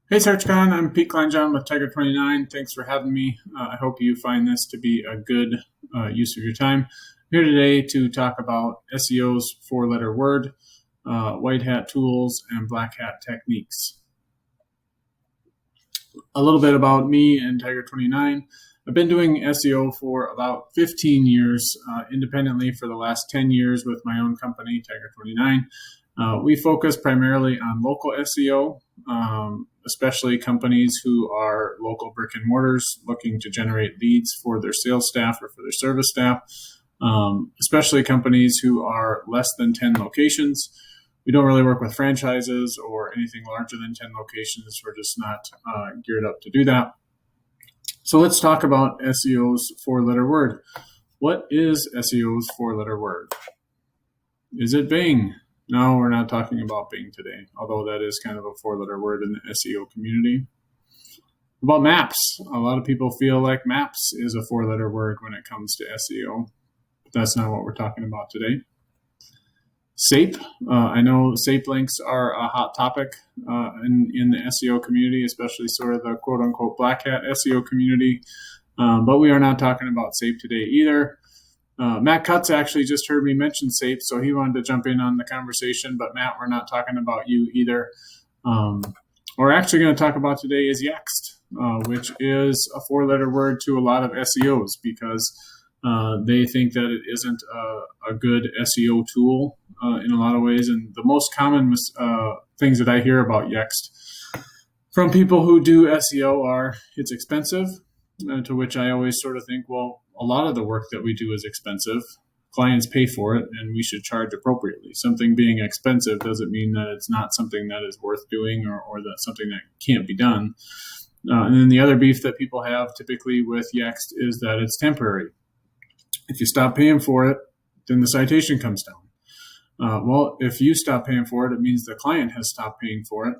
Hey SearchCon, I'm Kleinjan with tiger29. Thanks for having me. I hope you find this to be a good use of your time. I'm here today to talk about SEO's four-letter word, white hat tools, and black hat techniques. A little bit about me and tiger29. I've been doing SEO for about 15 years independently for the last 10 years with my own company, tiger29. We focus primarily on local SEO, especially companies who are local brick and mortars looking to generate leads for their sales staff or for their service staff, especially companies who are less than 10 locations. We don't really work with franchises or anything larger than 10 locations. We're just not geared up to do that. So let's talk about SEO's four-letter word. What is SEO's four-letter word? Is it Bing? No, we're not talking about Bing today, although that is kind of a four-letter word in the SEO community. About maps. A lot of people feel like maps is a four-letter word when it comes to SEO, but that's not what we're talking about today. SAPE. I know SAPE links are a hot topic in the SEO community, especially sort of the quote-unquote black hat SEO community, but we are not talking about SAPE today either. Matt Cutts actually just heard me mention SAPE, so he wanted to jump in on the conversation, but Matt, we're not talking about you either. We're actually going to talk about today is Yext, which is a four-letter word to a lot of SEOs because they think that it isn't a good SEO tool in a lot of ways. And the most common things that I hear about Yext from people who do SEO are it's expensive, to which I always sort of think, well, a lot of the work that we do is expensive. Clients pay for it, and we should charge appropriately. Something being expensive doesn't mean that it's not something that is worth doing or that something that can't be done. And then the other beef that people have typically with Yext is that it's temporary. If you stop paying for it, then the citation comes down. Well, if you stop paying for it, it means the client has stopped paying for it.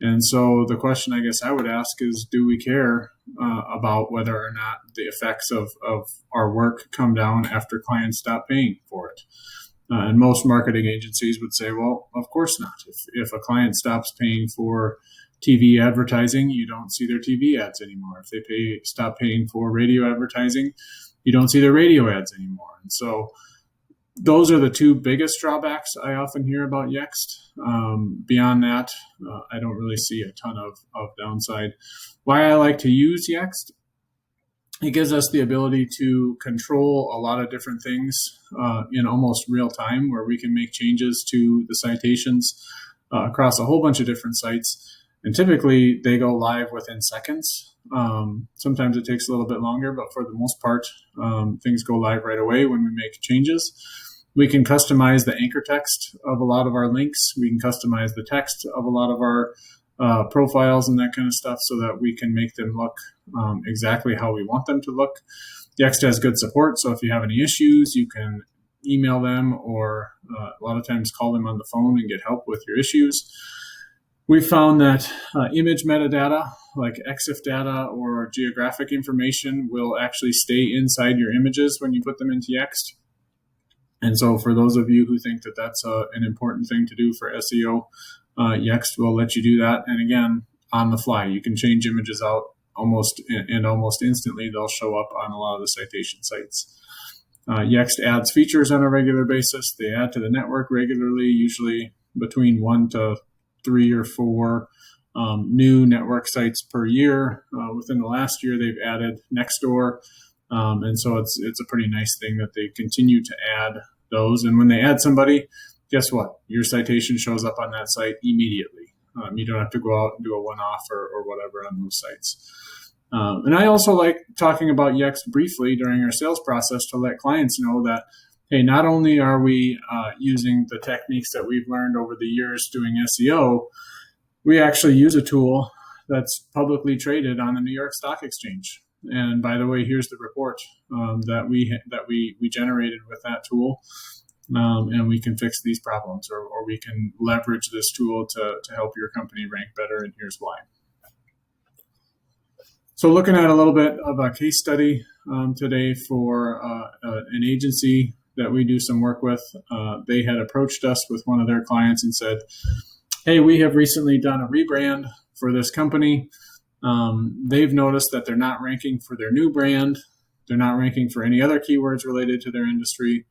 And so the question I guess I would ask is, do we care about whether or not the effects of our work come down after clients stop paying for it? And most marketing agencies would say, well, of course not. If a client stops paying for TV advertising, you don't see their TV ads anymore. If they stop paying for radio advertising, you don't see their radio ads anymore. And so those are the two biggest drawbacks I often hear about Yext. Beyond that, I don't really see a ton of downside. Why I like to use Yext, it gives us the ability to control a lot of different things in almost real time, where we can make changes to the citations across a whole bunch of different sites. And typically they go live within seconds. Sometimes it takes a little bit longer, but for the most part, things go live right away when we make changes. We can customize the anchor text of a lot of our links. We can customize the text of a lot of our profiles and that kind of stuff so that we can make them look exactly how we want them to look. Yext has good support, so if you have any issues, you can email them or a lot of times call them on the phone and get help with your issues. We found that image metadata like EXIF data or geographic information will actually stay inside your images when you put them into Yext. And so for those of you who think that that's an important thing to do for SEO, Yext will let you do that. And again, on the fly, you can change images out almost instantly. They'll show up on a lot of the citation sites. Yext adds features on a regular basis. They add to the network regularly, usually between 1 to 3 or 4 new network sites per year. Within the last year, they've added Nextdoor. And so it's a pretty nice thing that they continue to add those. And when they add somebody, guess what? Your citation shows up on that site immediately. You don't have to go out and do a one-off or whatever on those sites. And I also like talking about Yext briefly during our sales process to let clients know that, hey, not only are we using the techniques that we've learned over the years doing SEO, we actually use a tool that's publicly traded on the New York Stock Exchange. And by the way, here's the report that we generated with that tool, and we can fix these problems, or we can leverage this tool to help your company rank better. And here's why. So looking at a little bit of a case study today for an agency that we do some work with. They had approached us with one of their clients and said, hey, we have recently done a rebrand. for this company. They've noticed that they're not ranking for their new brand. They're not ranking for any other keywords related to their industry.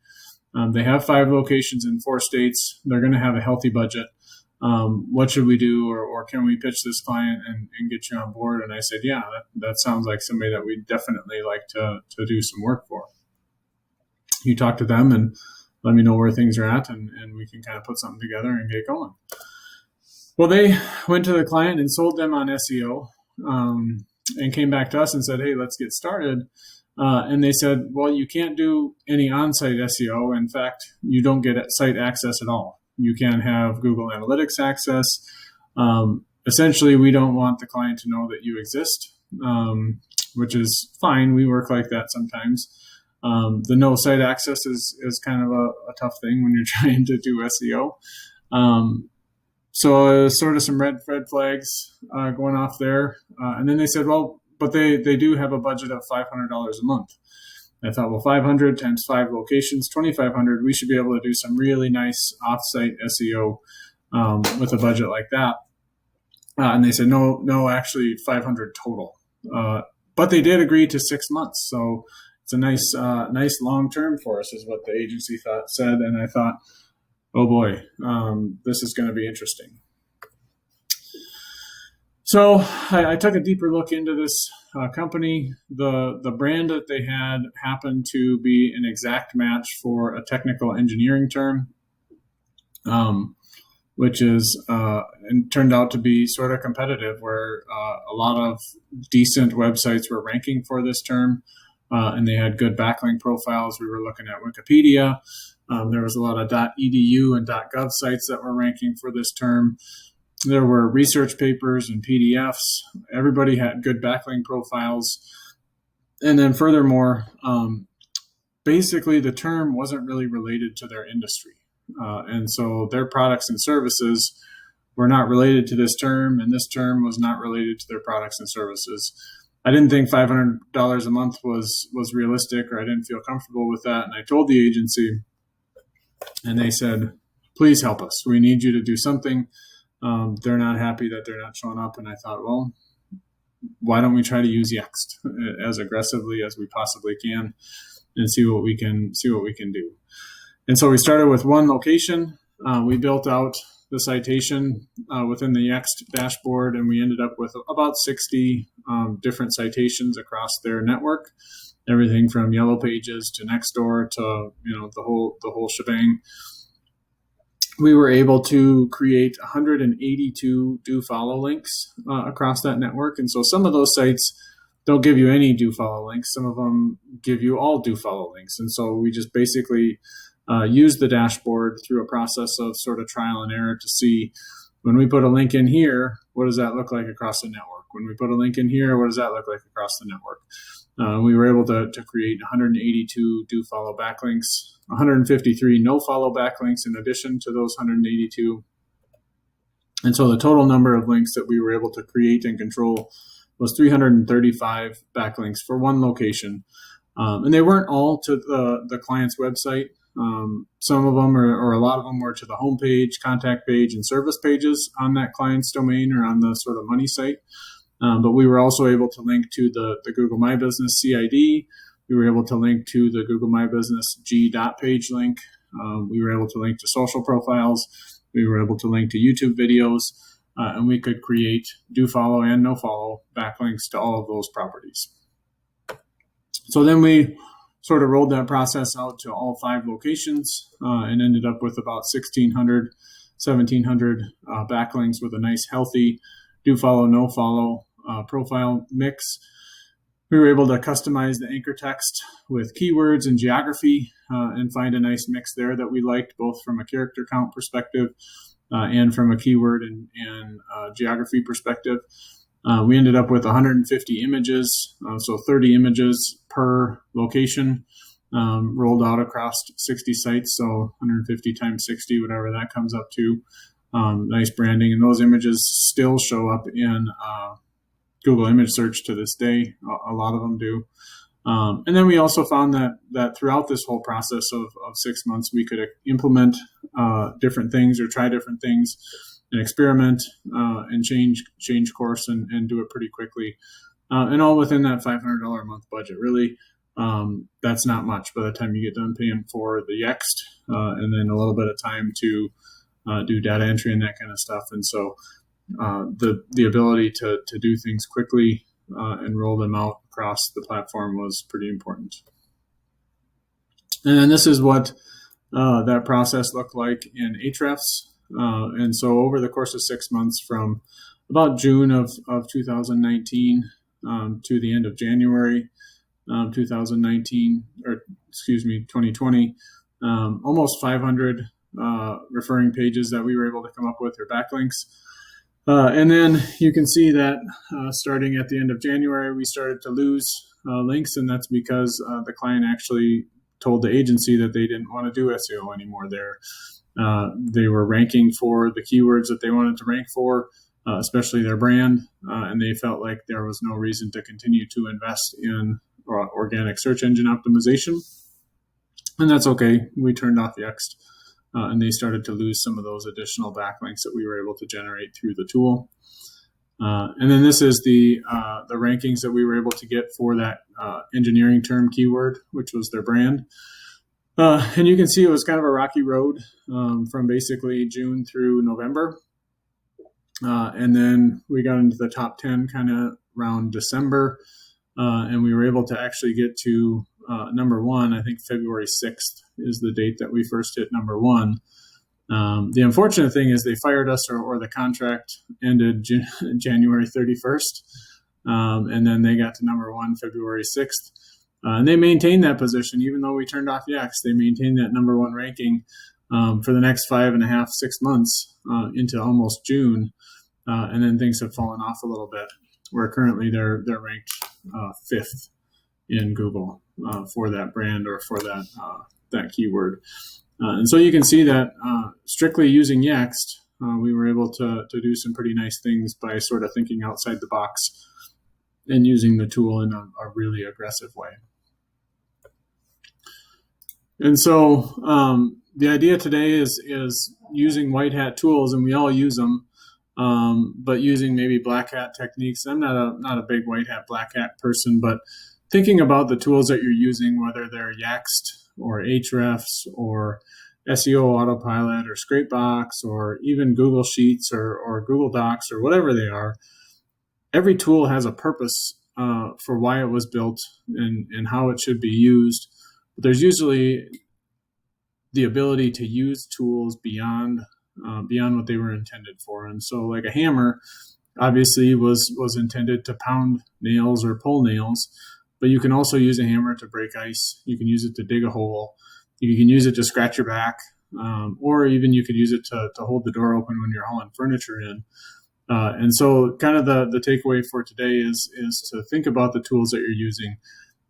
They have 5 locations in 4 states. They're going to have a healthy budget. What should we do, or can we pitch this client and get you on board? And I said, yeah, that sounds like somebody that we'd definitely like to do some work for. You talk to them and let me know where things are at, and we can kind of put something together and get going. Well, they went to the client and sold them on SEO, and came back to us and said, hey, let's get started. And they said, well, you can't do any on-site SEO. In fact, you don't get site access at all. You can't have Google Analytics access. Essentially, we don't want the client to know that you exist, which is fine. We work like that sometimes. The no site access is kind of a tough thing when you're trying to do SEO. So sort of some red flags going off there. And then they said, well, but they do have a budget of $500 a month. I thought, well, 500 times 5 locations, 2,500, we should be able to do some really nice offsite SEO with a budget like that. And they said, no, actually 500 total. But they did agree to 6 months. So it's a nice long-term for us is what the agency said. And I thought, oh boy, this is going to be interesting. So I took a deeper look into this company. The brand that they had happened to be an exact match for a technical engineering term, which is and turned out to be sort of competitive, where a lot of decent websites were ranking for this term, and they had good backlink profiles. We were looking at Wikipedia. There was a lot of .edu and .gov sites that were ranking for this term. There were research papers and PDFs. Everybody had good backlink profiles. And then furthermore, basically the term wasn't really related to their industry. And so their products and services were not related to this term, and this term was not related to their products and services. I didn't think $500 a month was realistic, or I didn't feel comfortable with that. And I told the agency, and they said, please help us. We need you to do something. They're not happy that they're not showing up. And I thought, well, why don't we try to use Yext as aggressively as we possibly can and see what we can do. And so we started with 1 location. We built out the citation within the Yext dashboard, and we ended up with about 60 different citations across their network. Everything from Yellow Pages to Nextdoor to the whole shebang. We were able to create 182 do follow links across that network, and so some of those sites don't give you any do follow links. Some of them give you all do follow links, and so we just basically use the dashboard through a process of sort of trial and error to see, when we put a link in here, what does that look like across the network? When we put a link in here, what does that look like across the network? We were able to create 182 do follow backlinks, 153 no follow backlinks in addition to those 182. And so the total number of links that we were able to create and control was 335 backlinks for 1 location. And they weren't all to the client's website. Some of them, or a lot of them, were to the homepage, contact page, and service pages on that client's domain or on the sort of money site. But we were also able to link to the Google My Business CID. We were able to link to the Google My Business G.page link. We were able to link to social profiles. We were able to link to YouTube videos. And we could create do follow and no follow backlinks to all of those properties. So then we sort of rolled that process out to all 5 locations and ended up with about 1,600, 1,700 backlinks with a nice, healthy do follow, no follow profile mix. We were able to customize the anchor text with keywords and geography and find a nice mix there that we liked, both from a character count perspective and from a keyword and geography perspective. We ended up with 150 images, so 30 images per location rolled out across 60 sites, so 150 times 60, whatever that comes up to. Nice branding, and those images still show up in Google image search to this day. A lot of them do. And then we also found that throughout this whole process of 6 months, we could implement different things or try different things and experiment and change course and do it pretty quickly, and all within that $500 a month budget. Really, that's not much by the time you get done paying for the Yext, and then a little bit of time to do data entry and that kind of stuff. And so the ability to do things quickly and roll them out across the platform was pretty important. And then this is what that process looked like in Ahrefs. And so over the course of 6 months, from about June of 2019 to the end of January 2019, or excuse me, 2020, almost 500 referring pages that we were able to come up with, or backlinks. And then you can see that starting at the end of January, we started to lose links, and that's because the client actually told the agency that they didn't want to do SEO anymore. They were ranking for the keywords that they wanted to rank for, especially their brand, and they felt like there was no reason to continue to invest in organic search engine optimization. And that's okay. We turned off Yext, and they started to lose some of those additional backlinks that we were able to generate through the tool. And then this is the rankings that we were able to get for that engineering term keyword, which was their brand. And you can see it was kind of a rocky road from basically June through November. And then we got into the top 10 kind of around December, and we were able to actually get to number one. I think February 6th is the date that we first hit number one. The unfortunate thing is they fired us, or the contract ended January 31st, and then they got to number one February 6th. And they maintained that position, even though we turned off Yext. They maintained that number one ranking for the next 5.5, 6 months into almost June. And then things have fallen off a little bit, where currently they're ranked 5th in Google for that brand, or for that keyword. And so you can see that strictly using Yext, we were able to do some pretty nice things by sort of thinking outside the box and using the tool in a really aggressive way. And so the idea today is using white hat tools, and we all use them, but using maybe black hat techniques. I'm not a big white hat, black hat person, but thinking about the tools that you're using, whether they're Yext or Ahrefs or SEO Autopilot or Scrapebox or even Google Sheets or Google Docs or whatever they are, every tool has a purpose for why it was built and how it should be used. But there's usually the ability to use tools beyond what they were intended for. And so like a hammer obviously was intended to pound nails or pull nails, but you can also use a hammer to break ice. You can use it to dig a hole. You can use it to scratch your back, or even you could use it to hold the door open when you're hauling furniture in. And so kind of the takeaway for today is to think about the tools that you're using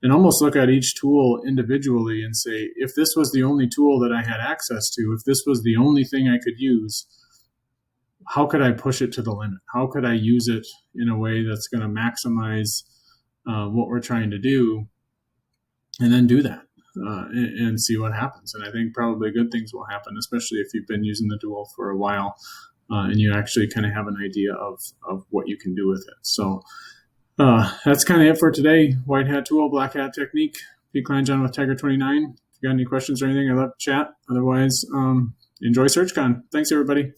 and almost look at each tool individually and say, if this was the only tool that I had access to, if this was the only thing I could use, how could I push it to the limit? How could I use it in a way that's going to maximize what we're trying to do, and then do that and see what happens. And I think probably good things will happen, especially if you've been using the tool for a while and you actually kind of have an idea of what you can do with it. So that's kind of it for today. White hat tool, black hat technique. Kleinjan with tiger29. If you got any questions or anything, I'd love to chat. Otherwise, enjoy SearchCon. Thanks, everybody.